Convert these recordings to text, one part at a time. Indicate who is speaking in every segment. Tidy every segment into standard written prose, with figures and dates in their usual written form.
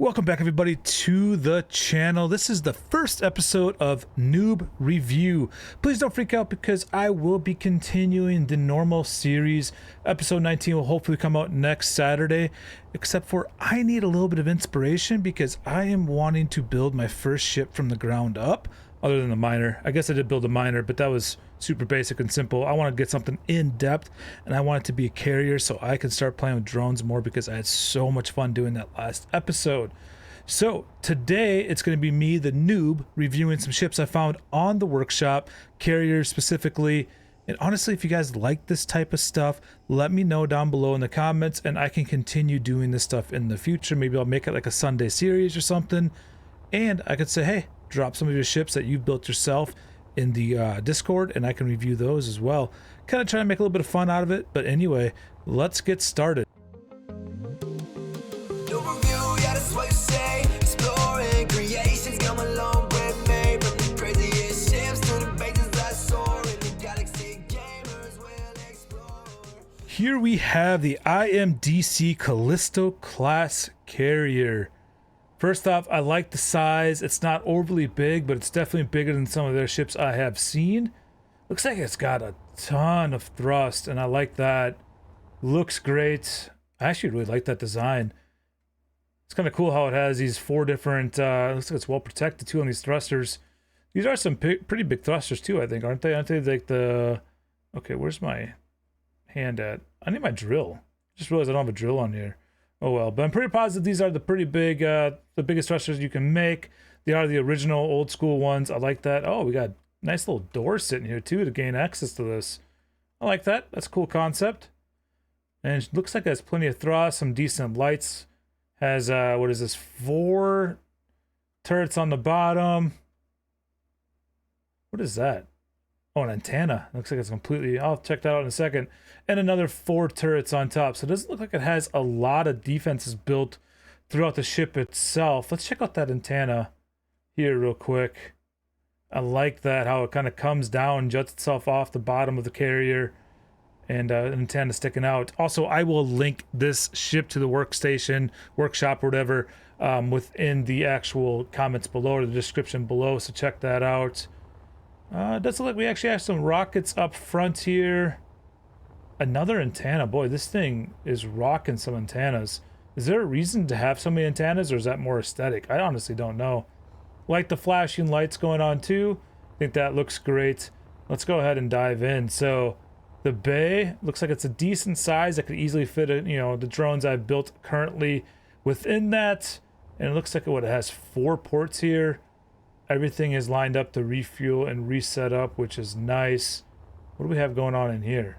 Speaker 1: Welcome back everybody to the channel. This is the first episode of Noob Review. Please don't freak out because I will be continuing the normal series. Episode 19 will hopefully come out next Saturday, except for I need a little bit of inspiration because I am wanting to build my first ship from the ground up, other than the miner. I guess I did build a miner, but that was super basic and simple. I want to get something in depth, and I want it to be a carrier so I can start playing with drones more because I had so much fun doing that last episode. So today it's going to be me, the noob, reviewing some ships I found on the workshop, carriers specifically. And honestly, if you guys like this type of stuff, let me know down below in the comments and I can continue doing this stuff in the future. Maybe I'll make it like a Sunday series or something, and I could say, hey, drop some of your ships that you've built yourself in the Discord and I can review those as well. Kind of trying to make a little bit of fun out of it, but anyway, let's get started. Here we have the IMDC Kalisto class carrier. First off, I like the size. It's not overly big, but it's definitely bigger than some of their ships I have seen. Looks like it's got a ton of thrust, and I like that. Looks great. I actually really like that design. It's kind of cool how it has these four different, looks like it's well protected too on these thrusters. These are some pretty big thrusters too, I think, aren't they? Aren't they like the, okay, where's my hand at? I need my drill. Just realized I don't have a drill on here. Oh well, but I'm pretty positive these are the pretty big, the biggest thrusters you can make. They are the original old school ones. I like that. Oh, we got a nice little door sitting here too to gain access to this. I like that. That's a cool concept. And it looks like it has plenty of thrust, some decent lights. Has, what is this, 4 turrets on the bottom. What is that? Oh, an antenna. Looks like it's completely, I'll check that out in a second. And another 4 turrets on top. So it doesn't look like it has a lot of defenses built throughout the ship itself. Let's check out that antenna here real quick. I like that, how it kind of comes down, juts itself off the bottom of the carrier, and an antenna sticking out. Also, I will link this ship to the workstation, workshop, or whatever, within the actual comments below or the description below, so check that out. It does look like we actually have some rockets up front here. Another antenna. Boy, this thing is rocking some antennas. Is there a reason to have so many antennas, or is that more aesthetic? I honestly don't know. Like the flashing lights going on too. I think that looks great. Let's go ahead and dive in. So the bay looks like it's a decent size that could easily fit, the drones I've built currently within that. And it looks like it has 4 ports here. Everything is lined up to refuel and reset up, which is nice. What do we have going on in here?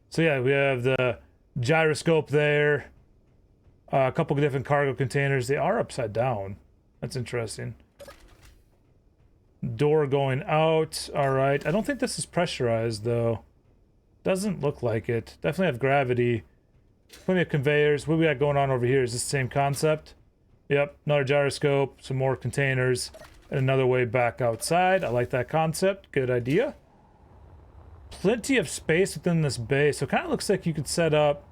Speaker 1: So yeah, we have the gyroscope there. A couple of different cargo containers. They are upside down. That's interesting. Door going out. All right. I don't think this is pressurized though. Doesn't look like it. Definitely have gravity. Plenty of conveyors. What we got going on over here? Is this the same concept? Yep, another gyroscope, some more containers, and another way back outside. I like that concept. Good idea. Plenty of space within this bay, so it kind of looks like you could set up...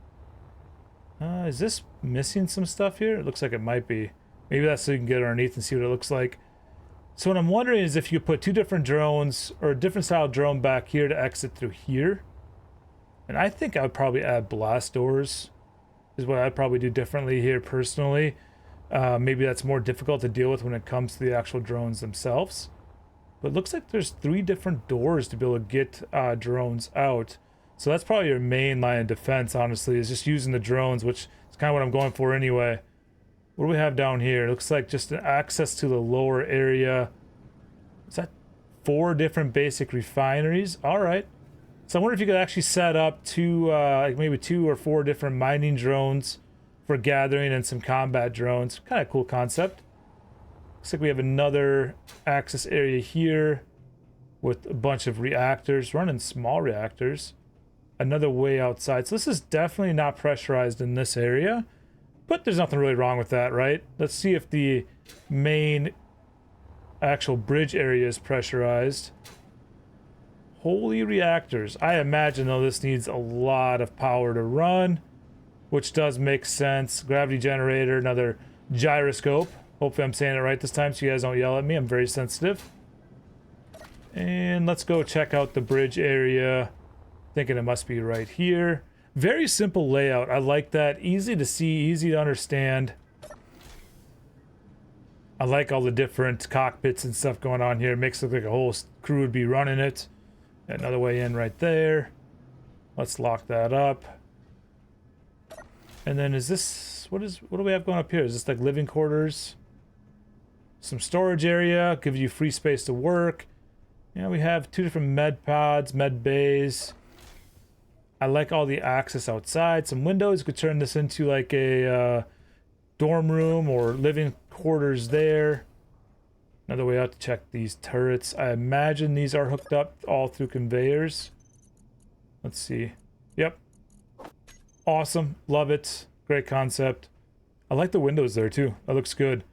Speaker 1: is this missing some stuff here? It looks like it might be. Maybe that's so you can get underneath and see what it looks like. So what I'm wondering is if you put 2 different drones, or a different style drone back here to exit through here. And I think I would probably add blast doors, is what I'd probably do differently here personally. Maybe that's more difficult to deal with when it comes to the actual drones themselves. But it looks like there's 3 different doors to be able to get drones out. So that's probably your main line of defense, honestly, is just using the drones, which is kind of what I'm going for anyway. What do we have down here? It looks like just an access to the lower area. Is that 4 different basic refineries? All right. So I wonder if you could actually set up 2, like maybe 2 or 4 different mining drones for gathering and some combat drones. Kind of cool concept. Looks like we have another access area here with a bunch of reactors, running small reactors. Another way outside. So this is definitely not pressurized in this area, but there's nothing really wrong with that, right? Let's see if the main actual bridge area is pressurized. Holy reactors. I imagine though this needs a lot of power to run. which does make sense. Gravity generator, another gyroscope. Hopefully I'm saying it right this time so you guys don't yell at me. I'm very sensitive. And let's go check out the bridge area. Thinking it must be right here. Very simple layout. I like that. Easy to see, easy to understand. I like all the different cockpits and stuff going on here. It makes it look like a whole crew would be running it. Another way in right there. Let's lock that up. And then is this... What do we have going up here? Is this like living quarters? Some storage area. Gives you free space to work. Yeah, we have 2 different med pods, med bays. I like all the access outside. Some windows. You could turn this into like a dorm room or living quarters there. Another way out to check these turrets. I imagine these are hooked up all through conveyors. Let's see. Yep. Awesome. Love it. Great concept. I like the windows there too. That looks good.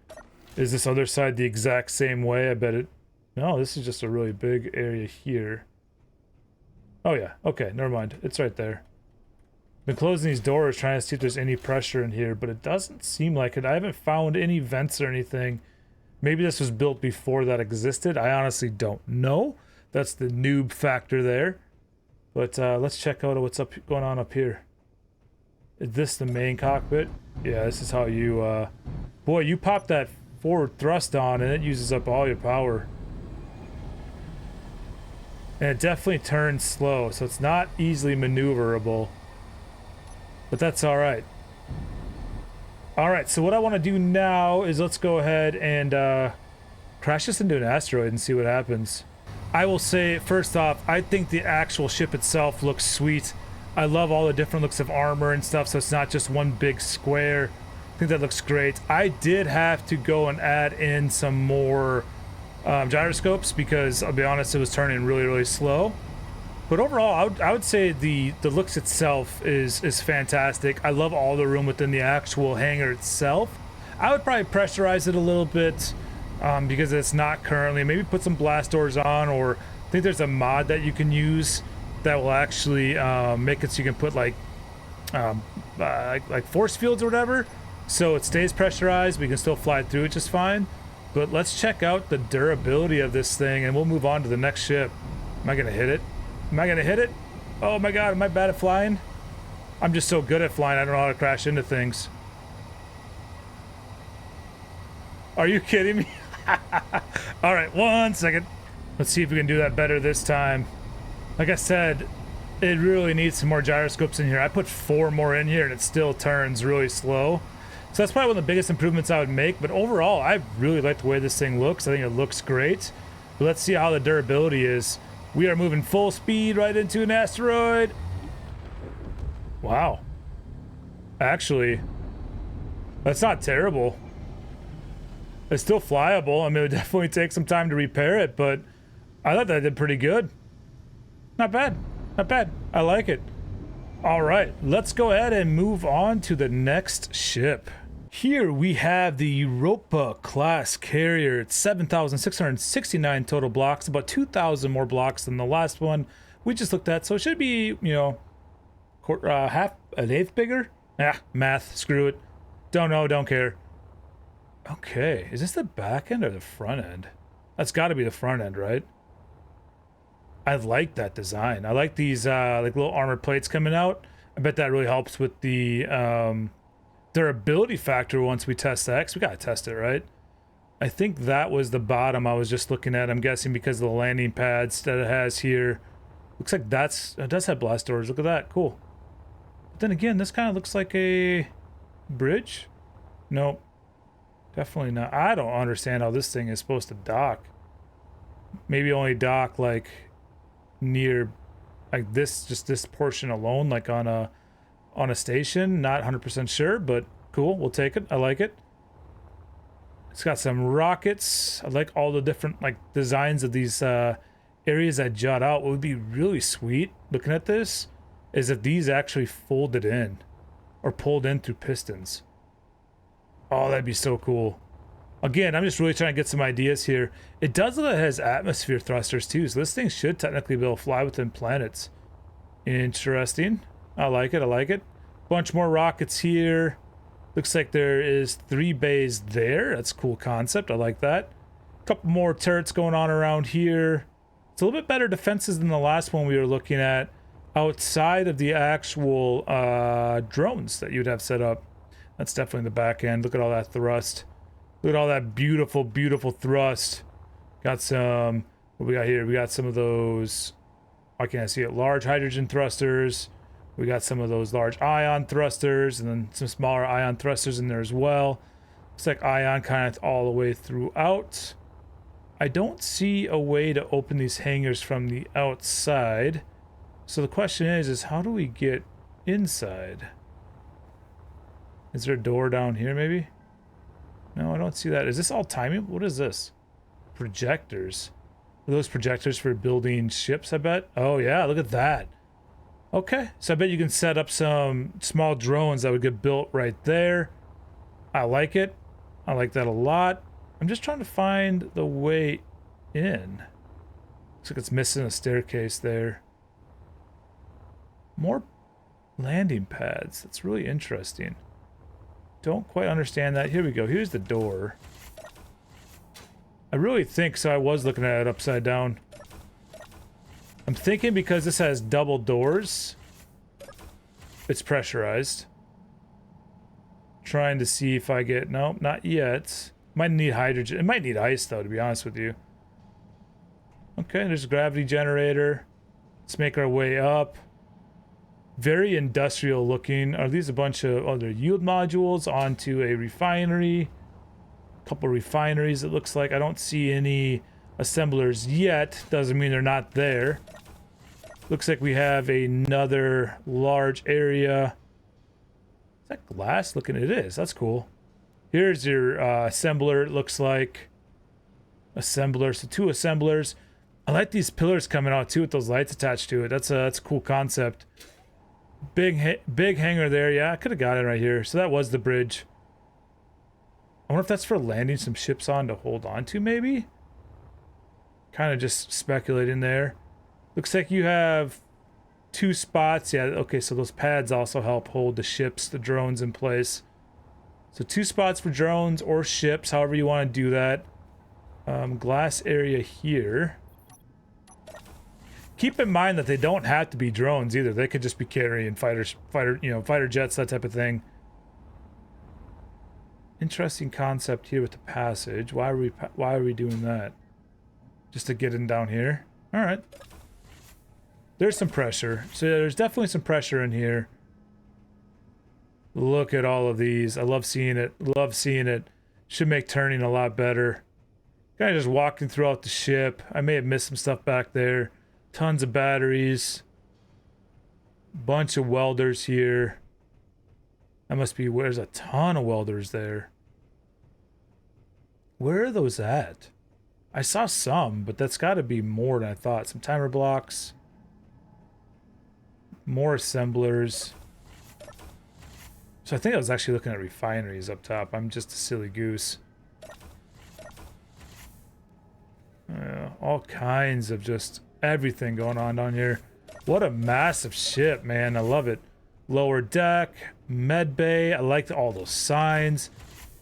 Speaker 1: Is this other side the exact same way? I bet it... No, this is just a really big area here. Oh yeah, okay, never mind. It's right there. Been closing these doors trying to see if there's any pressure in here, but it doesn't seem like it. I haven't found any vents or anything. Maybe this was built before that existed. I honestly don't know. That's the noob factor there. But let's check out what's going on up here. Is this the main cockpit? Yeah, this is how you... Boy, you pop that forward thrust on and it uses up all your power. And it definitely turns slow, so it's not easily maneuverable. But that's alright. Alright, so what I want to do now is let's go ahead and crash this into an asteroid and see what happens. I will say, first off, I think the actual ship itself looks sweet. I love all the different looks of armor and stuff, so it's not just one big square. I think that looks great. I did have to go and add in some more gyroscopes because I'll be honest, it was turning really slow. But overall, I would say the looks itself is fantastic. I love all the room within the actual hangar itself. I would probably pressurize it a little bit because it's not currently. Maybe put some blast doors on, or I think there's a mod that you can use that will actually make it so you can put like force fields or whatever, so it stays pressurized. We can still fly through it just fine. But let's check out the durability of this thing, and we'll move on to the next ship. Am I gonna hit it? Am I gonna hit it? Oh my god, am I bad at flying? I'm just so good at flying, I don't know how to crash into things. Are you kidding me? Alright, 1 second. Let's see if we can do that better this time. Like I said, it really needs some more gyroscopes in here. I put 4 more in here and it still turns really slow. So that's probably one of the biggest improvements I would make, but overall, I really like the way this thing looks. I think it looks great. But let's see how the durability is. We are moving full speed right into an asteroid. Wow. Actually, that's not terrible. It's still flyable. I mean, it would definitely take some time to repair it, but I thought that did pretty good. Not bad. Not bad. I like it. All right, let's go ahead and move on to the next ship. Here we have the Europa-Class Carrier. It's 7,669 total blocks, about 2,000 more blocks than the last one we just looked at. So it should be, you know, half an eighth bigger? Ah, math, screw it. Don't know, don't care. Okay, is this the back end or the front end? That's got to be the front end, right? I like that design. I like these like little armor plates coming out. I bet that really helps with the durability factor once we test that, 'cause we gotta test it, right? I think that was the bottom I was just looking at. I'm guessing because of the landing pads that it has here. Looks like it does have blast doors. Look at that, cool. But then again, this kind of looks like a bridge. Nope, definitely not. I don't understand how this thing is supposed to dock. Maybe only dock like near like this, just this portion alone, like on a station. Not 100% sure, but cool, we'll take it. I like it. It's got some rockets. I like all the different like designs of these areas that jut out. What would be really sweet looking at this is if these actually folded in or pulled in through pistons. Oh, that'd be so cool. Again, I'm just really trying to get some ideas here. It does look like it has atmosphere thrusters too, so this thing should technically be able to fly within planets. Interesting. I like it, I like it. Bunch more rockets here. Looks like there is 3 bays there. That's a cool concept. I like that. Couple more turrets going on around here. It's a little bit better defenses than the last one we were looking at outside of the actual drones that you'd have set up. That's definitely the back end. Look at all that thrust. Look at all that beautiful, beautiful thrust. Got some, what we got here? We got some of those, why can't I see it? Large hydrogen thrusters. We got some of those large ion thrusters, and then some smaller ion thrusters in there as well. Looks like ion kind of all the way throughout. I don't see a way to open these hangars from the outside. So the question is how do we get inside? Is there a door down here maybe? No, I don't see that. Is this all timing? What is this? Projectors. Are those projectors for building ships, I bet? Oh yeah, look at that. Okay, so I bet you can set up some small drones that would get built right there. I like it. I like that a lot. I'm just trying to find the way in. Looks like it's missing a staircase there. More landing pads. That's really interesting. Don't quite understand that. Here we go. Here's the door. I really think so. I was looking at it upside down. I'm thinking because this has double doors, it's pressurized. Trying to see if I get... Nope, not yet. Might need hydrogen. It might need ice, though, to be honest with you. Okay, there's a gravity generator. Let's make our way up. Very industrial looking. Are these a bunch of other yield modules onto a refinery? A couple refineries, it looks like. I don't see any assemblers yet. Doesn't mean they're not there. Looks like we have another large area. Is that glass? Looking, it is. That's cool. Here's your assembler, it looks like. Assembler, so 2 assemblers. I like these pillars coming out too with those lights attached to it. That's a cool concept. Big hangar there. Yeah, I could have got it right here. So that was the bridge. I wonder if that's for landing some ships on to hold on to, maybe? Kind of just speculating there. Looks like you have 2 spots. Yeah, okay, so those pads also help hold the ships, the drones in place. So 2 spots for drones or ships, however you want to do that. Glass area here. Keep in mind that they don't have to be drones either. They could just be carrying fighter jets, that type of thing. Interesting concept here with the passage. Why are we doing that? Just to get in down here. All right. There's some pressure. So there's definitely some pressure in here. Look at all of these. I love seeing it. Love seeing it. Should make turning a lot better. Kind of just walking throughout the ship. I may have missed some stuff back there. Tons of batteries. Bunch of welders here. That must be, there's a ton of welders there. Where are those at? I saw some, but that's got to be more than I thought. Some timer blocks. More assemblers. So I think I was actually looking at refineries up top. I'm just a silly goose. All kinds of just everything going on down here. What a massive ship, man. I love it. Lower deck, med bay. I like all those signs.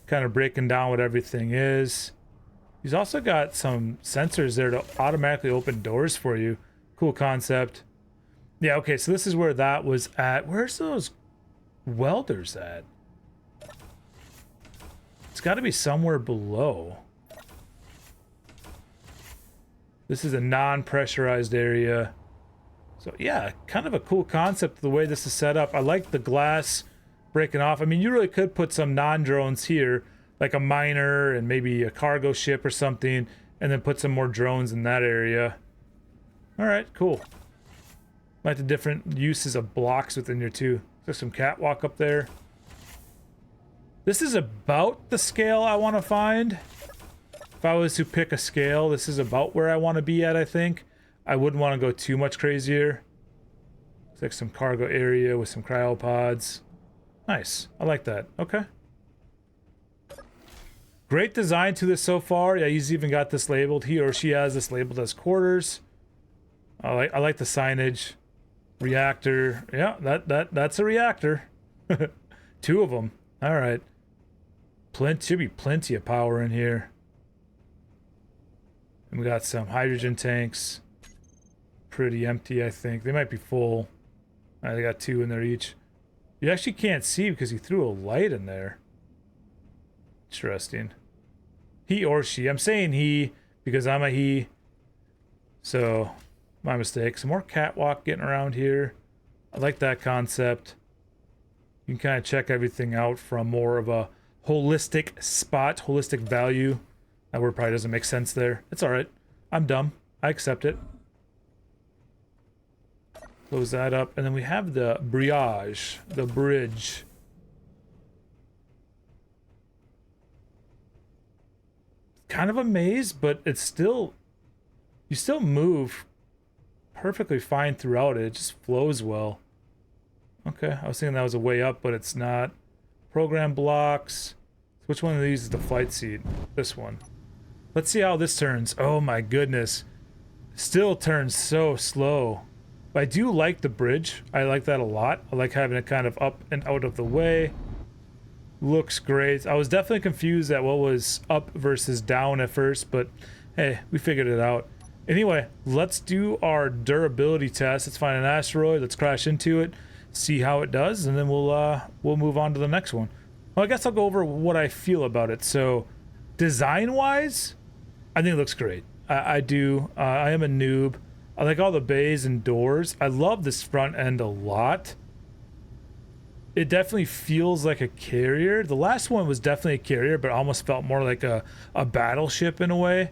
Speaker 1: Kind of breaking down what everything is. He's also got some sensors there to automatically open doors for you. Cool concept. Yeah, okay, so this is where that was at. Where's those welders at? It's got to be somewhere below. This is a non-pressurized area. So yeah, kind of a cool concept the way this is set up. I like the glass breaking off. I mean, you really could put some non-drones here, like a miner and maybe a cargo ship or something, and then put some more drones in that area. All right, cool. Like the different uses of blocks within here too. There's some catwalk up there. This is about the scale I want to find. If I was to pick a scale, this is about where I want to be at, I think. I wouldn't want to go too much crazier. Looks like some cargo area with some cryopods. Nice. I like that. Okay. Great design to this so far. Yeah, he's even got this labeled. He or she has this labeled as quarters. I like the signage. Reactor. Yeah, that's a reactor. Two of them. All right. Should be plenty of power in here. And we got some hydrogen tanks. Pretty empty, I think. They might be full. They got two in there each. You actually can't see because he threw a light in there. Interesting. He or she. I'm saying he because I'm a he. So, my mistake. Some more catwalk getting around here. I like that concept. You can kind of check everything out from more of a holistic spot, holistic value. That word probably doesn't make sense there. It's alright. I'm dumb. I accept it. Close that up. And then we have the bridge. The bridge. Kind of a maze, but it's still... You still move perfectly fine throughout it. It just flows well. Okay, I was thinking that was a way up, but it's not. Program blocks. Which one of these is the flight seat? This one. Let's see how this turns. Oh my goodness. Still turns so slow. But I do like the bridge. I like that a lot. I like having it kind of up and out of the way. Looks great. I was definitely confused at what was up versus down at first, but hey, we figured it out. Anyway, let's do our durability test. Let's find an asteroid. Let's crash into it. See how it does, and then we'll move on to the next one. Well, I guess I'll go over what I feel about it. So, design-wise, I think it looks great. I do. I am a noob. I like all the bays and doors. I love this front end a lot. It definitely feels like a carrier. The last one was definitely a carrier, but almost felt more like a battleship in a way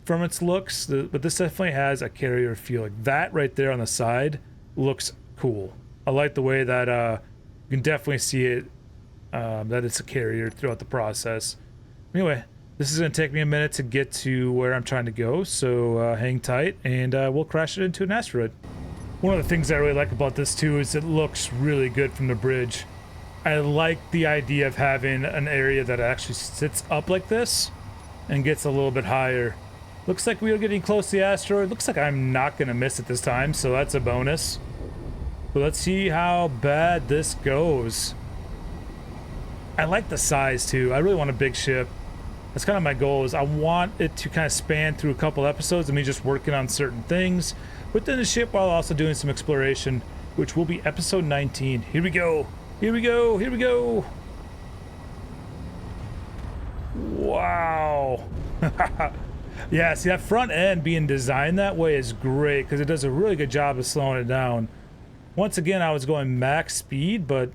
Speaker 1: from its looks. But this definitely has a carrier feel. Like that right there on the side looks cool. I like the way that you can definitely see it, that it's a carrier throughout the process. Anyway, this is going to take me a minute to get to where I'm trying to go, so hang tight, and we'll crash it into an asteroid. One of the things I really like about this too is it looks really good from the bridge. I like the idea of having an area that actually sits up like this and gets a little bit higher. Looks like we are getting close to the asteroid. Looks like I'm not going to miss it this time, so that's a bonus. But let's see how bad this goes. I like the size too. I really want a big ship. That's kind of my goal, is I want it to kind of span through a couple episodes of me just working on certain things within the ship while also doing some exploration, which will be episode 19. Here we go. Here we go. Here we go. Wow. Yeah, see, that front end being designed that way is great because it does a really good job of slowing it down. Once again, I was going max speed, but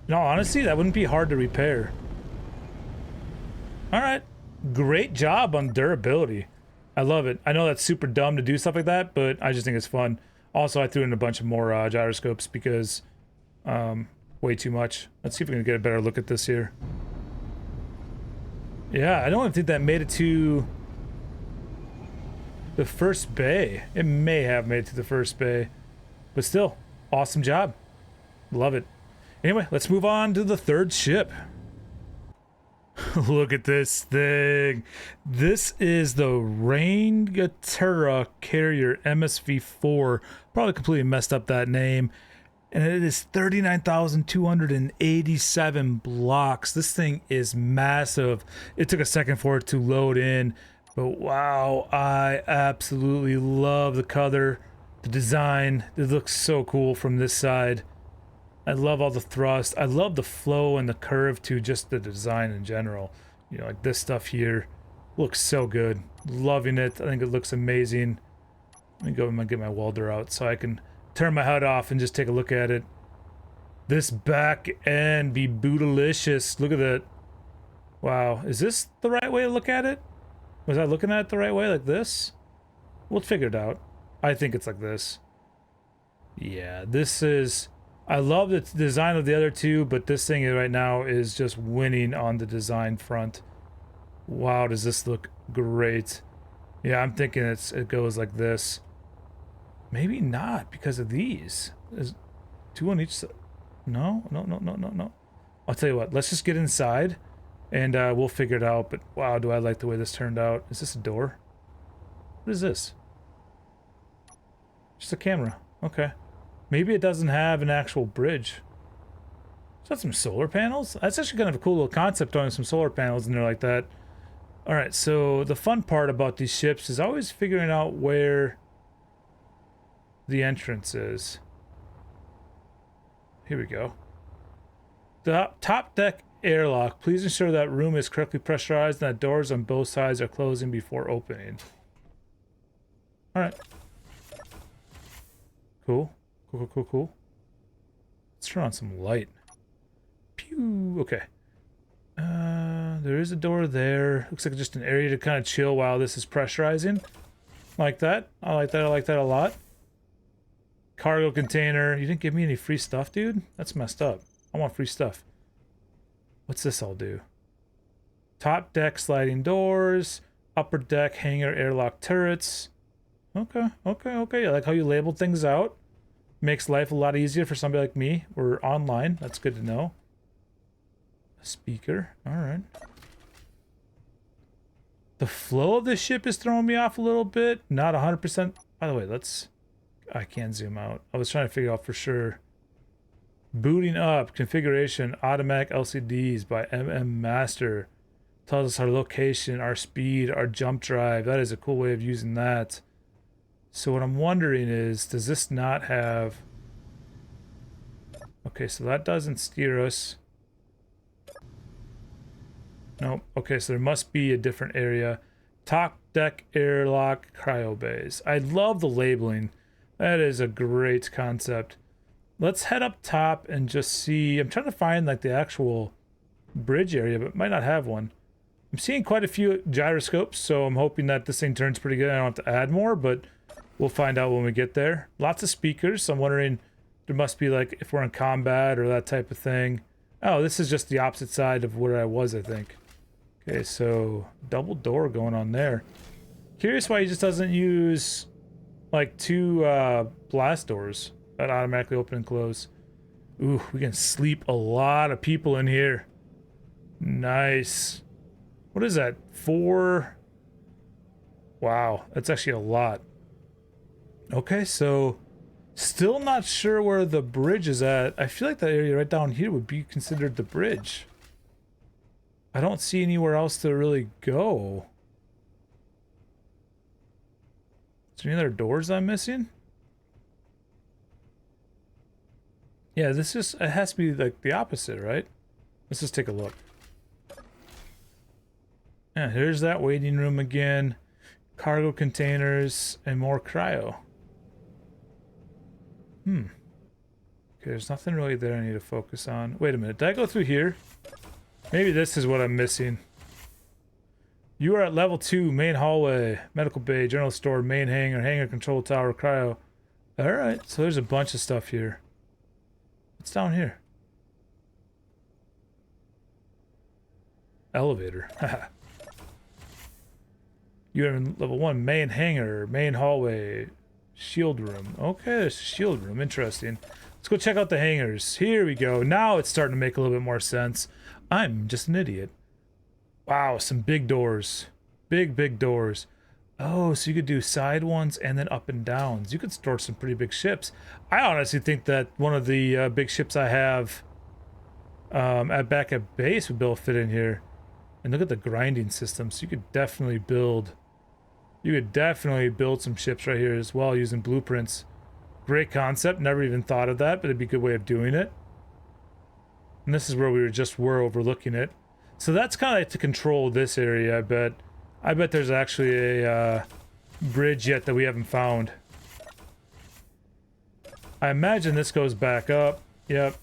Speaker 1: in all honesty, that wouldn't be hard to repair. All right. Great job on durability. I love it. I know that's super dumb to do stuff like that, but I just think it's fun. Also, I threw in a bunch of more gyroscopes because way too much. Let's see if we can get a better look at this here. Yeah, I don't think that made it to the first bay. It may have made it to the first bay, but still, awesome job. Love it. Anyway, let's move on to the third ship. Look at this thing. This is the Raina Carrier MSV4. Probably completely messed up that name. And it is 39,287 blocks. This thing is massive. It took a second for it to load in. But wow, I absolutely love the color, the design. It looks so cool from this side. I love all the thrust. I love the flow and the curve to just the design in general. You know, like this stuff here looks so good. Loving it. I think it looks amazing. Let me go and get my welder out so I can turn my HUD off and just take a look at it. This back end be bootylicious. Look at that. Wow. Is this the right way to look at it? Was I looking at it the right way, like this? We'll figure it out. I think it's like this. Yeah, this is... I love the design of the other two, but this thing right now is just winning on the design front. Wow, does this look great. Yeah, I'm thinking it goes like this. Maybe not because of these. There's two on each side. No. I'll tell you what, let's just get inside and we'll figure it out. But wow, do I like the way this turned out. Is this a door? What is this? Just a camera. Okay. Maybe it doesn't have an actual bridge. Is that some solar panels? That's actually kind of a cool little concept, throwing some solar panels in there like that. All right, so the fun part about these ships is always figuring out where the entrance is. Here we go. The top deck airlock. Please ensure that room is correctly pressurized and that doors on both sides are closing before opening. All right. Cool. Cool. Let's turn on some light. Pew. Okay. There is a door there. Looks like just an area to kind of chill while this is pressurizing. Like that. I like that a lot. Cargo container. You didn't give me any free stuff, dude? That's messed up. I want free stuff. What's this all do? Top deck sliding doors. Upper deck hangar airlock turrets. Okay. I like how you labeled things out. Makes life a lot easier for somebody like me. We're online. That's good to know. A speaker. Alright. The flow of this ship is throwing me off a little bit. Not 100%. By the way, let's... I can't zoom out. I was trying to figure out for sure. Booting up. Configuration. Automatic LCDs by Master. Tells us our location, our speed, our jump drive. That is a cool way of using that. So what I'm wondering is, does this not have... Okay, so that doesn't steer us. Nope. Okay, so there must be a different area. Top deck airlock cryo bays. I love the labeling. That is a great concept. Let's head up top and just see. I'm trying to find like the actual bridge area, but might not have one. I'm seeing quite a few gyroscopes, so I'm hoping that this thing turns pretty good. I don't have to add more, but we'll find out when we get there. Lots of speakers, so I'm wondering, there must be like if we're in combat or that type of thing. Oh, this is just the opposite side of where I was, I think. Okay, so double door going on there. Curious why he just doesn't use like two blast doors that automatically open and close. Ooh, we can sleep a lot of people in here. Nice. What is that? 4? Wow, that's actually a lot. Okay, so still not sure where the bridge is at. I feel like that area right down here would be considered the bridge. I don't see anywhere else to really go. Is there any other doors I'm missing? Yeah, this is, it has to be like the opposite, right? Let's just take a look. Yeah, here's that waiting room again. Cargo containers and more cryo. Okay, there's nothing really there I need to focus on. Wait a minute, did I go through here? Maybe this is what I'm missing. You are at level 2, main hallway, medical bay, general store, main hangar, hangar control tower, cryo. Alright, so there's a bunch of stuff here. What's down here? Elevator. You're in level 1, main hangar, main hallway, shield room. Okay, there's a shield room. Interesting. Let's go check out the hangars. Here we go. Now it's starting to make a little bit more sense. I'm just an idiot. Wow, some big doors. Big doors. Oh, so you could do side ones and then up and downs. You could store some pretty big ships. I honestly think that one of the big ships I have back at base would be able to fit in here. And look at the grinding system. So you could definitely build... You could definitely build some ships right here as well using blueprints. Great concept. Never even thought of that, but it'd be a good way of doing it. And this is where we were overlooking it. So that's kind of like to control this area, I bet. I bet there's actually a bridge yet that we haven't found. I imagine this goes back up. Yep.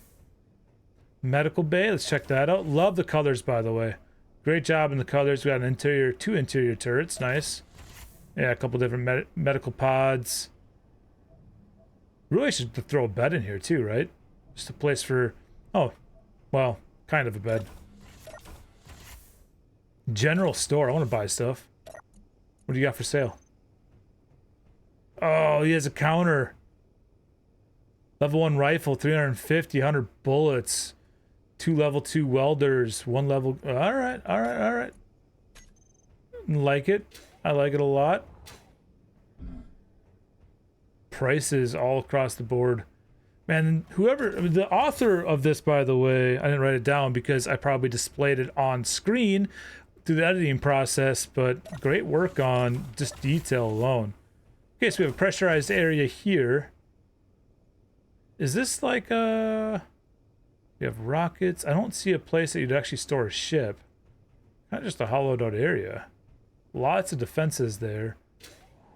Speaker 1: Medical bay. Let's check that out. Love the colors, by the way. Great job in the colors. We got an interior, 2 interior turrets. Nice. Yeah, a couple different medical pods. Really should throw a bed in here too, right? Just a place for... Oh, well, kind of a bed. General store. I want to buy stuff. What do you got for sale? Oh, he has a counter. Level 1 rifle, 350, 100 bullets. 2 level 2 welders, 1 level... Alright. Like it. I like it a lot. Prices all across the board. Man, whoever, the author of this, by the way, I didn't write it down because I probably displayed it on screen through the editing process, but great work on just detail alone. Okay, so we have a pressurized area here. Is this like a... You have rockets. I don't see a place that you'd actually store a ship. Not just a hollowed out area. Lots of defenses there.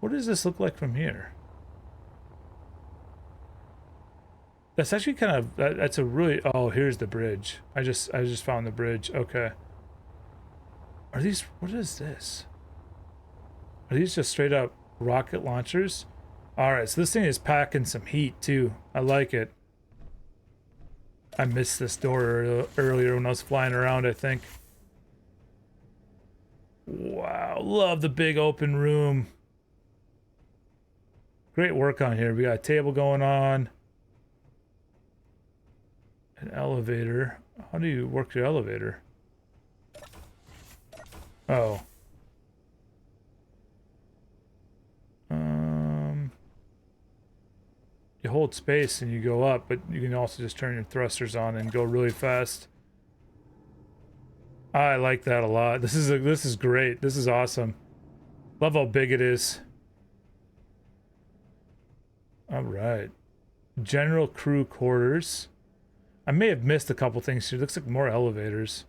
Speaker 1: What does this look like from here? That's actually kind of... That's a really... Oh, here's the bridge. I just found the bridge. Okay. Are these... What is this? Are these just straight up rocket launchers? Alright, so this thing is packing some heat too. I like it. I missed this door earlier when I was flying around, I think. Wow, love the big open room. Great work on here. We got a table going on. An elevator. How do you work your elevator? Oh. You hold space and you go up, but you can also just turn your thrusters on and go really fast. I like that a lot. This is great. This is awesome. Love how big it is. All right. General crew quarters. I may have missed a couple things here. Looks like more elevators.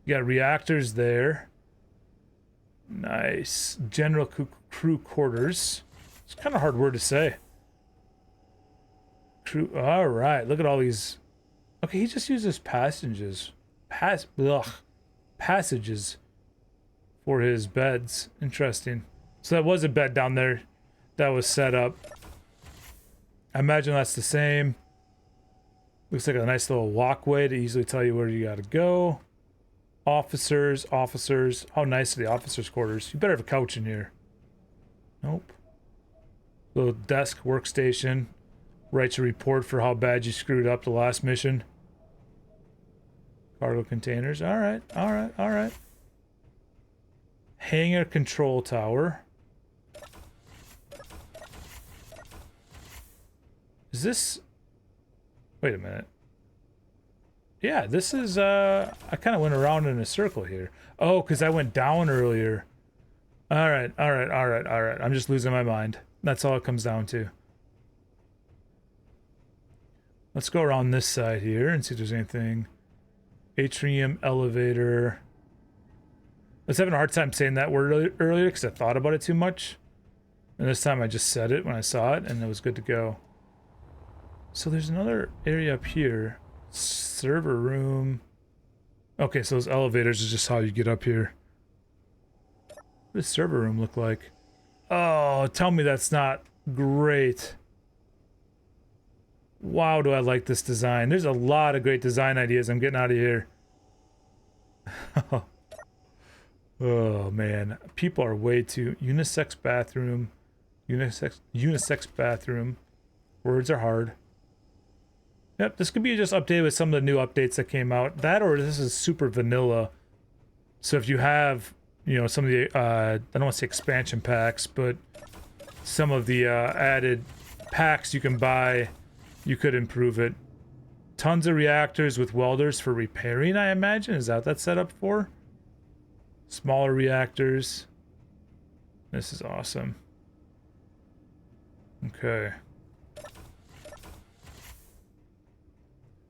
Speaker 1: You got reactors there. Nice. General crew quarters. It's kind of a hard word to say. Crew. All right. Look at all these. Okay, he just uses passages. Passages for his beds. Interesting. So that was a bed down there that was set up. I imagine that's the same. Looks like a nice little walkway to easily tell you where you gotta go. Officers. How nice are the officers' quarters? You better have a couch in here. Nope. Little desk workstation. Writes a report for how bad you screwed up the last mission. Cargo containers. Alright. Hangar control tower. Is this... Wait a minute. Yeah, this is, I kind of went around in a circle here. Oh, because I went down earlier. Alright. I'm just losing my mind. That's all it comes down to. Let's go around this side here and see if there's anything. Atrium, elevator. I was having a hard time saying that word earlier because I thought about it too much. And this time I just said it when I saw it and it was good to go. So there's another area up here. Server room. Okay, so those elevators is just how you get up here. What does server room look like? Oh, tell me that's not great. Wow, do I like this design. There's a lot of great design ideas. I'm getting out of here. Oh, man. People are way too... Unisex bathroom. Unisex bathroom. Words are hard. Yep, this could be just updated with some of the new updates that came out. That or this is super vanilla. So if you have, you know, some of the, I don't want to say expansion packs, but some of the added packs you can buy, you could improve it. Tons of reactors with welders for repairing, I imagine. Is that what that's set up for? Smaller reactors. This is awesome. Okay.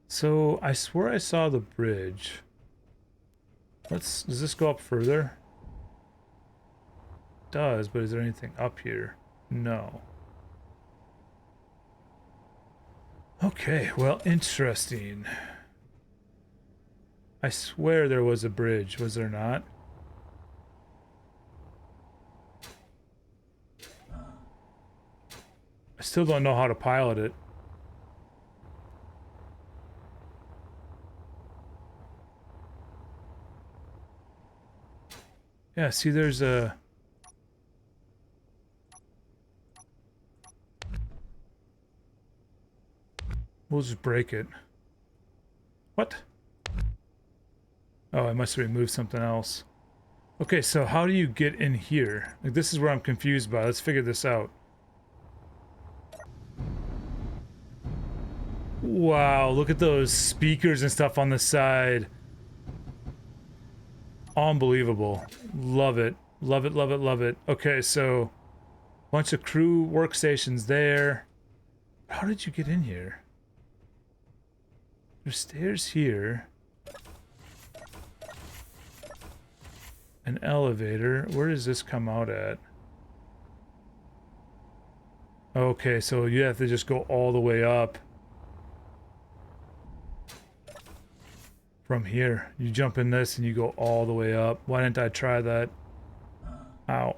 Speaker 1: So, I swear I saw the bridge. Does this go up further? It does, but is there anything up here? No. Okay, well, interesting. I swear there was a bridge, was there not? I still don't know how to pilot it. Yeah, see there's a... We'll just break it. What? Oh, I must have removed something else. Okay, so how do you get in here? Like, this is where I'm confused by. Let's figure this out. Wow, look at those speakers and stuff on the side. Unbelievable. Love it. Love it, love it, love it. Okay, so bunch of crew workstations there. How did you get in here? There's stairs here. An elevator. Where does this come out at? Okay, so you have to just go all the way up. From here. You jump in this and you go all the way up. Why didn't I try that? Ow.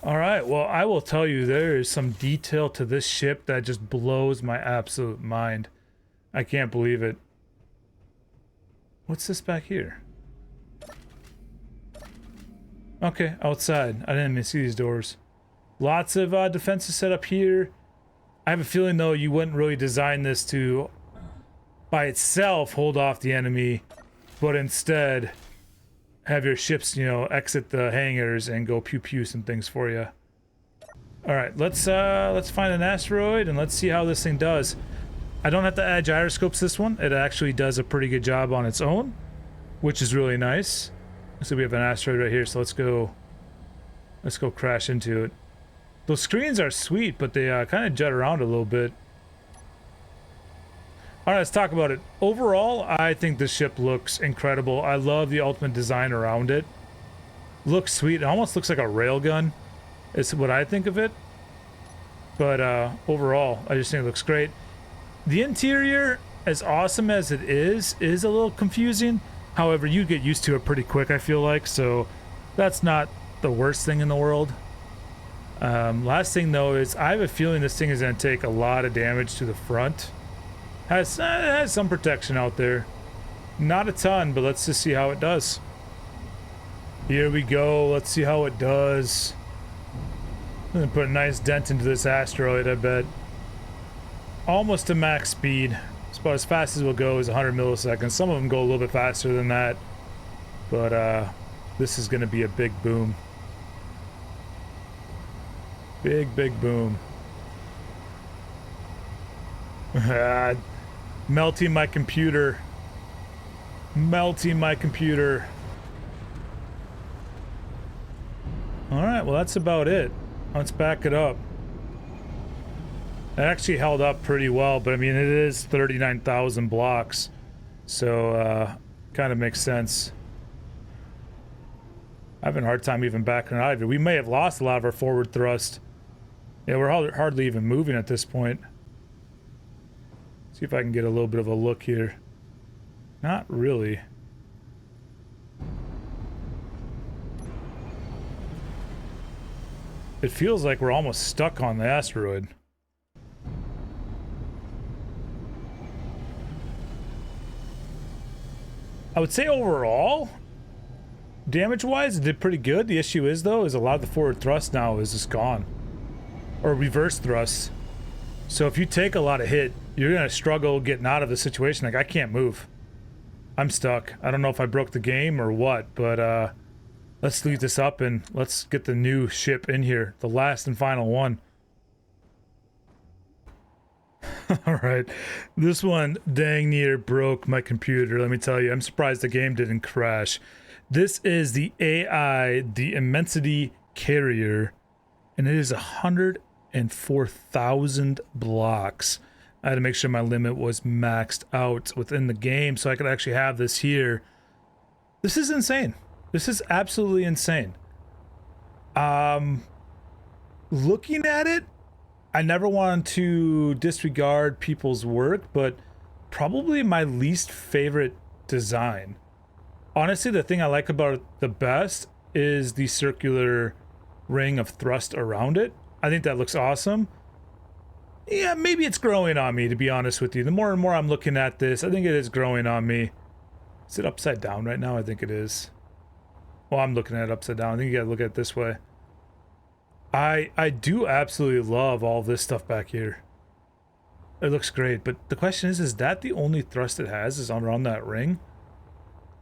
Speaker 1: Alright, well, I will tell you, there is some detail to this ship that just blows my absolute mind. I can't believe it. What's this back here? Okay, outside. I didn't even see these doors. Lots of defenses set up here. I have a feeling, though, you wouldn't really design this to, by itself, hold off the enemy, but instead have your ships, you know, exit the hangars and go pew-pew some things for you. Alright, let's find an asteroid and let's see how this thing does. I don't have to add gyroscopes this one. It actually does a pretty good job on its own, which is really nice. So we have an asteroid right here, so let's go crash into it. Those screens are sweet, but they kind of jut around a little bit. Alright, let's talk about it. Overall, I think this ship looks incredible. I love the ultimate design around it. Looks sweet. It almost looks like a railgun. It's what I think of it. But overall, I just think it looks great. The interior, as awesome as it is a little confusing. However, you get used to it pretty quick, I feel like. So that's not the worst thing in the world. Last thing, though, is I have a feeling this thing is going to take a lot of damage to the front. It has some protection out there. Not a ton, but let's just see how it does. Here we go. Let's see how it does. I'm gonna put a nice dent into this asteroid, I bet. Almost to max speed. It's about as fast as we'll go is 100 milliseconds. Some of them go a little bit faster than that. But this is gonna be a big boom. Big, big boom. Melting my computer. Melting my computer. Alright, well that's about it. Let's back it up. It actually held up pretty well, but I mean it is 39,000 blocks. So, kind of makes sense. I'm having a hard time even backing out of it. We may have lost a lot of our forward thrust. Yeah, we're hardly even moving at this point. See if I can get a little bit of a look here. Not really. It feels like we're almost stuck on the asteroid. I would say overall, damage-wise, it did pretty good. The issue is, though, is a lot of the forward thrust now is just gone. Or reverse thrust. So if you take a lot of hit, you're gonna struggle getting out of the situation. Like, I can't move. I'm stuck. I don't know if I broke the game or what, but let's leave this up and let's get the new ship in here. The last and final one. Alright. This one dang near broke my computer, let me tell you. I'm surprised the game didn't crash. This is the AI, the Immensity Carrier, and it is 104,000 blocks. I had to make sure my limit was maxed out within the game so I could actually have this here. This is insane. This is absolutely insane. Looking at it, I never wanted to disregard people's work, but probably my least favorite design. Honestly, the thing I like about it the best is the circular ring of thrust around it. I think that looks awesome. Yeah, maybe it's growing on me, to be honest with you. The more and more I'm looking at this, I think it is growing on me. Is it upside down right now? I think it is. Well, I'm looking at it upside down. I think you gotta look at it this way. I do absolutely love all this stuff back here. It looks great, but the question is that the only thrust it has is around that ring?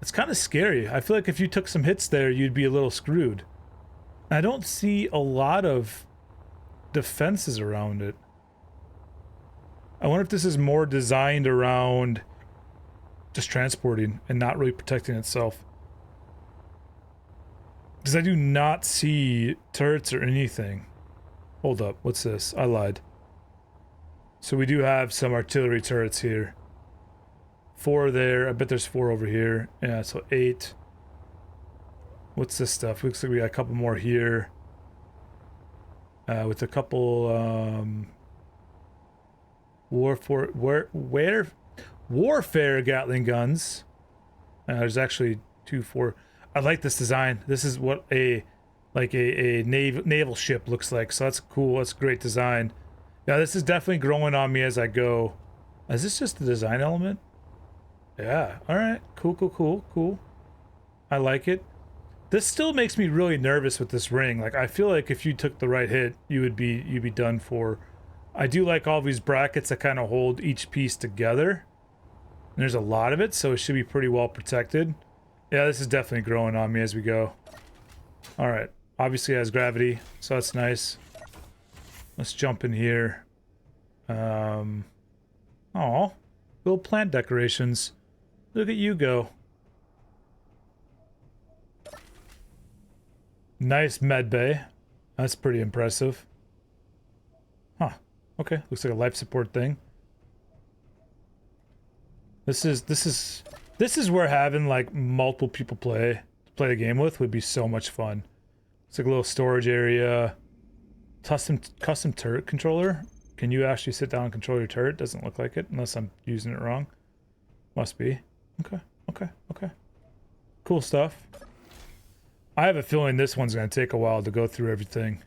Speaker 1: It's kind of scary. I feel like if you took some hits there, you'd be a little screwed. I don't see a lot of defenses around it. I wonder if this is more designed around just transporting and not really protecting itself. Because I do not see turrets or anything. Hold up, what's this? I lied. So we do have some artillery turrets here. 4 there, I bet there's 4 over here. Yeah, so 8. What's this stuff? Looks like we got a couple more here. With a couple, warfare Gatling guns. There's actually 2, 4. I like this design. This is what a naval ship looks like. So that's cool. That's a great design. Yeah, this is definitely growing on me as I go. Is this just the design element? Yeah. All right. Cool. I like it. This still makes me really nervous with this ring. Like, I feel like if you took the right hit, you'd be done for. I do like all these brackets that kind of hold each piece together. And there's a lot of it, so it should be pretty well protected. Yeah, this is definitely growing on me as we go. All right. Obviously it has gravity, so that's nice. Let's jump in here. Aw, little plant decorations. Look at you go. Nice med bay. That's pretty impressive. Huh. Okay, looks like a life support thing. This is where having like multiple people play the game with would be so much fun. It's like a little storage area. Custom turret controller. Can you actually sit down and control your turret? Doesn't look like it, unless I'm using it wrong. Must be. Okay. Cool stuff. I have a feeling this one's gonna take a while to go through everything.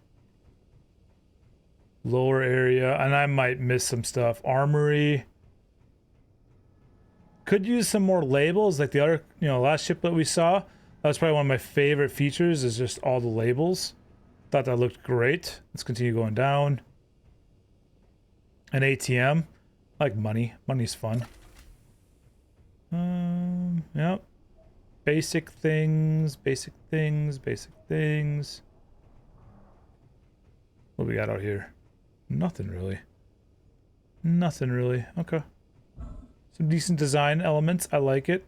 Speaker 1: Lower area, and I might miss some stuff. Armory. Could use some more labels, like the other, last ship that we saw. That's probably one of my favorite features, is just all the labels. Thought that looked great. Let's continue going down. An ATM. I like money. Money's fun. Yep. Basic things. What do we got out here? Nothing really. Okay. Some decent design elements. I like it.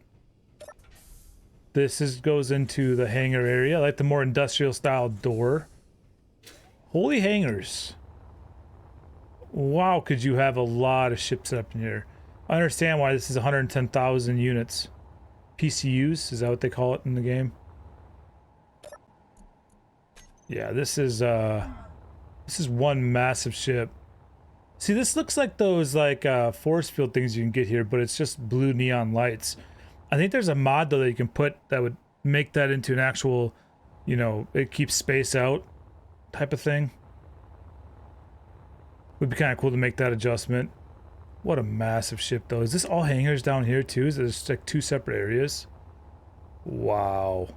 Speaker 1: This goes into the hangar area. I like the more industrial style door. Holy hangars. Wow, could you have a lot of ships up in here. I understand why this is 110,000 units. PCUs, is that what they call it in the game? Yeah, this is one massive ship. See, this looks like those force field things you can get here, but it's just blue neon lights. I think there's a mod though that you can put that would make that into an actual, it keeps space out type of thing. Would be kind of cool to make that adjustment. What a massive ship though. Is this all hangars down here too? Is there like 2 separate areas? Wow.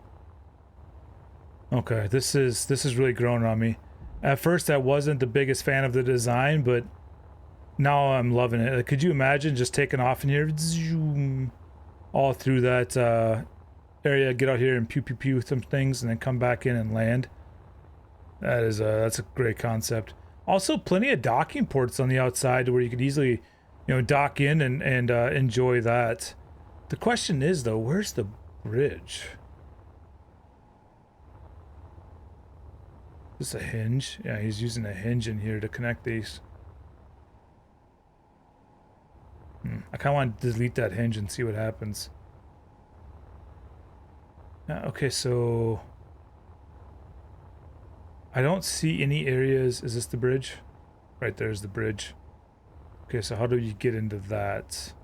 Speaker 1: Okay, this is really growing on me. At first I wasn't the biggest fan of the design, but now I'm loving it. Like, could you imagine just taking off in here, zoom, all through that area, get out here and pew some things, and then come back in and land? That's a great concept. Also, plenty of docking ports on the outside where you could easily, dock in and enjoy that. The question is though, where's the bridge? Is this a hinge? Yeah, he's using a hinge in here to connect these. I kind of want to delete that hinge and see what happens. Okay, so I don't see any areas. Is this the bridge? Right there's the bridge. Okay, so how do you get into that? Is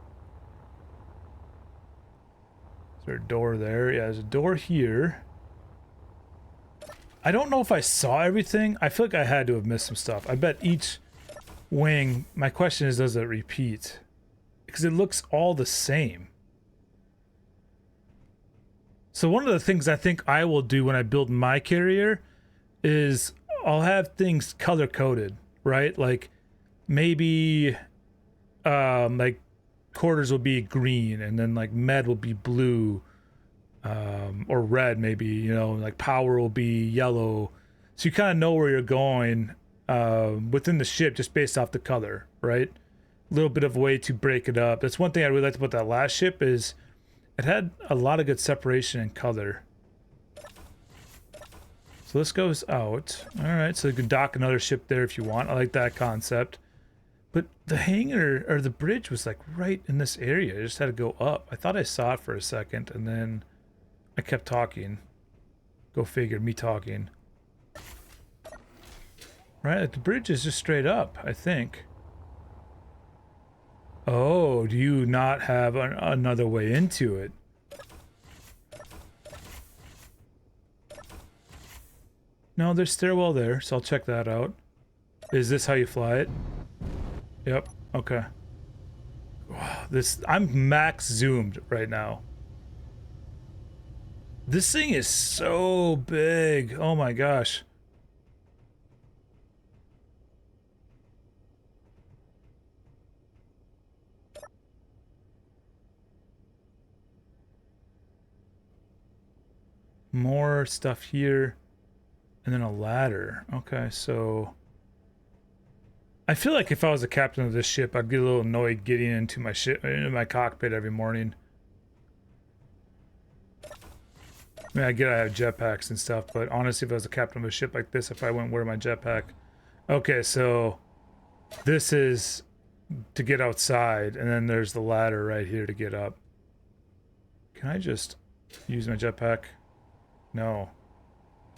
Speaker 1: there a door there? Yeah, there's a door here. I don't know if I saw everything. I feel like I had to have missed some stuff. I bet each wing, my question is, does it repeat? Because it looks all the same. So one of the things I think I will do when I build my carrier is I'll have things color coded, right? Like maybe like quarters will be green, and then like med will be blue, or red maybe, like power will be yellow. So you kind of know where you're going within the ship just based off the color, right? little bit of a way to break it up. That's one thing I really liked about that last ship is it had a lot of good separation in color. So this goes out. All right, so you can dock another ship there if you want. I like that concept. But the hangar, or the bridge, was like right in this area. I just had to go up. I thought I saw it for a second, and then I kept talking. Go figure, me talking. Right, the bridge is just straight up, I think. Oh, do you not have another way into it? No, there's stairwell there, so I'll check that out. Is this how you fly it? Yep, okay. Wow, I'm max zoomed right now. This thing is so big. Oh my gosh. More stuff here. And then a ladder. Okay, so I feel like if I was the captain of this ship, I'd get a little annoyed getting into my my cockpit every morning. I mean, I get I have jetpacks and stuff, but honestly, if I was the captain of a ship like this, if I wouldn't wear my jetpack. Okay, so this is to get outside, and then there's the ladder right here to get up. Can I just use my jetpack? No,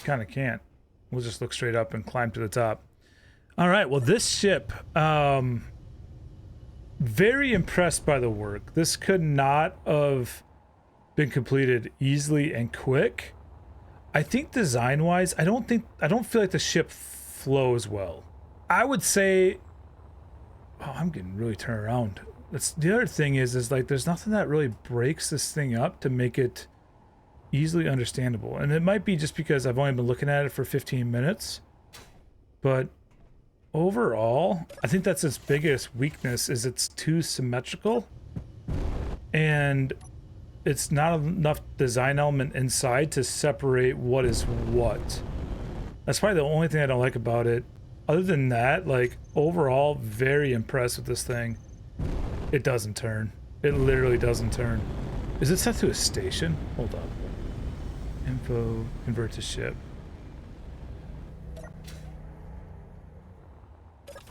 Speaker 1: kind of can't. We'll just look straight up and climb to the top. All right, well, this ship, very impressed by the work. This could not have been completed easily and quick. I think design-wise, I don't feel like the ship flows well. I would say, oh, I'm getting really turned around. The other thing is like there's nothing that really breaks this thing up to make it easily understandable. And it might be just because I've only been looking at it for 15 minutes. But overall, I think that's its biggest weakness is it's too symmetrical. And it's not enough design element inside to separate what is what. That's probably the only thing I don't like about it. Other than that, like, overall, very impressed with this thing. It doesn't turn. It literally doesn't turn. Is it set to a station? Hold up. Info, convert to ship.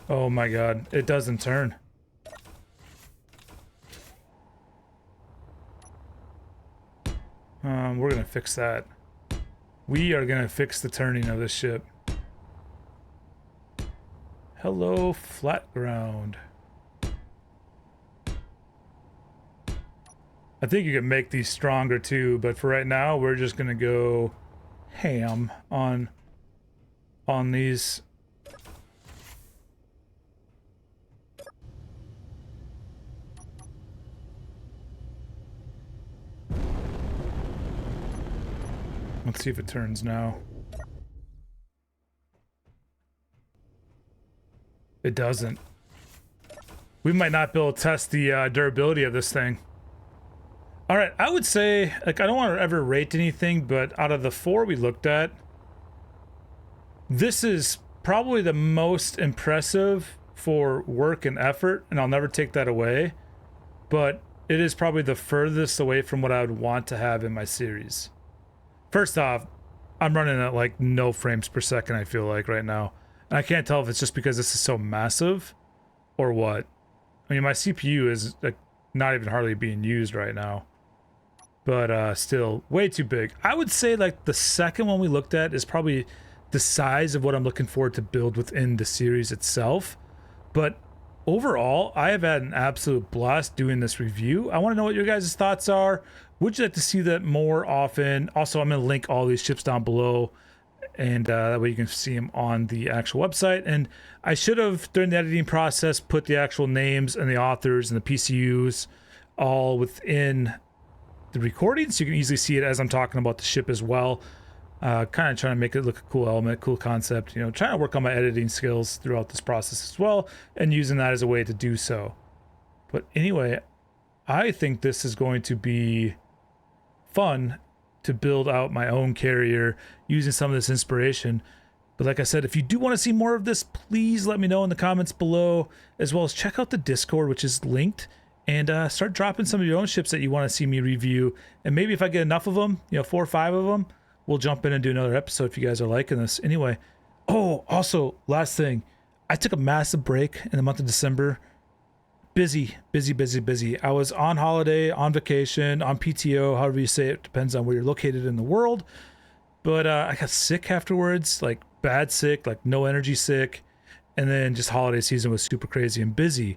Speaker 1: Oh my god, it doesn't turn. We're gonna fix that. We are gonna fix the turning of this ship. Hello, flat ground. I think you can make these stronger too, but for right now, we're just gonna go ham on these. Let's see if it turns now. It doesn't. We might not be able to test the durability of this thing. All right, I would say, like, I don't want to ever rate anything, but out of the 4 we looked at, this is probably the most impressive for work and effort, and I'll never take that away, but it is probably the furthest away from what I would want to have in my series. First off, I'm running at like no frames per second, I feel like, right now. And I can't tell if it's just because this is so massive or what. I mean, my CPU is like not even hardly being used right now. But still, way too big. I would say like the second one we looked at is probably the size of what I'm looking forward to build within the series itself. But overall, I have had an absolute blast doing this review. I want to know what your guys' thoughts are. Would you like to see that more often? Also, I'm going to link all these ships down below, and that way you can see them on the actual website. And I should have, during the editing process, put the actual names and the authors and the PCUs all within the recording, so you can easily see it as I'm talking about the ship as well. Kind of trying to make it look a cool element, cool concept, you know, trying to work on my editing skills throughout this process as well, and using that as a way to do so. But anyway, I think this is going to be fun to build out my own carrier using some of this inspiration. But like I said, if you do want to see more of this, please let me know in the comments below, as well as check out the Discord, which is linked, and start dropping some of your own ships that you want to see me review. And maybe if I get enough of them, 4 or 5 of them, we'll jump in and do another episode if you guys are liking this. Anyway, oh, also, last thing. I took a massive break in the month of December. Busy. I was on holiday, on vacation, on PTO, however you say it. Depends on where you're located in the world. But I got sick afterwards, like bad sick, like no energy sick. And then just holiday season was super crazy and busy.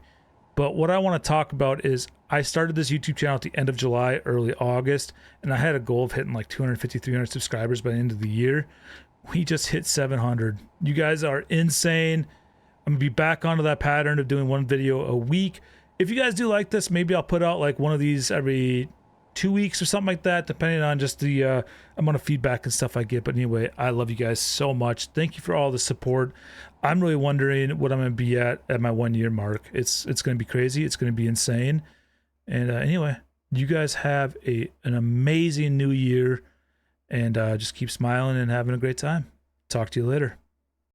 Speaker 1: But what I want to talk about is I started this YouTube channel at the end of July, early August, and I had a goal of hitting like 250, 300 subscribers by the end of the year. We just hit 700. You guys are insane. I'm going to be back onto that pattern of doing one video a week. If you guys do like this, maybe I'll put out like one of these every 2 weeks or something like that, depending on just the amount of feedback and stuff I get. But anyway, I love you guys so much. Thank you for all the support. I'm really wondering what I'm going to be at my 1 year mark. It's going to be crazy. It's going to be insane. And anyway, you guys have an amazing new year, and just keep smiling and having a great time. Talk to you later.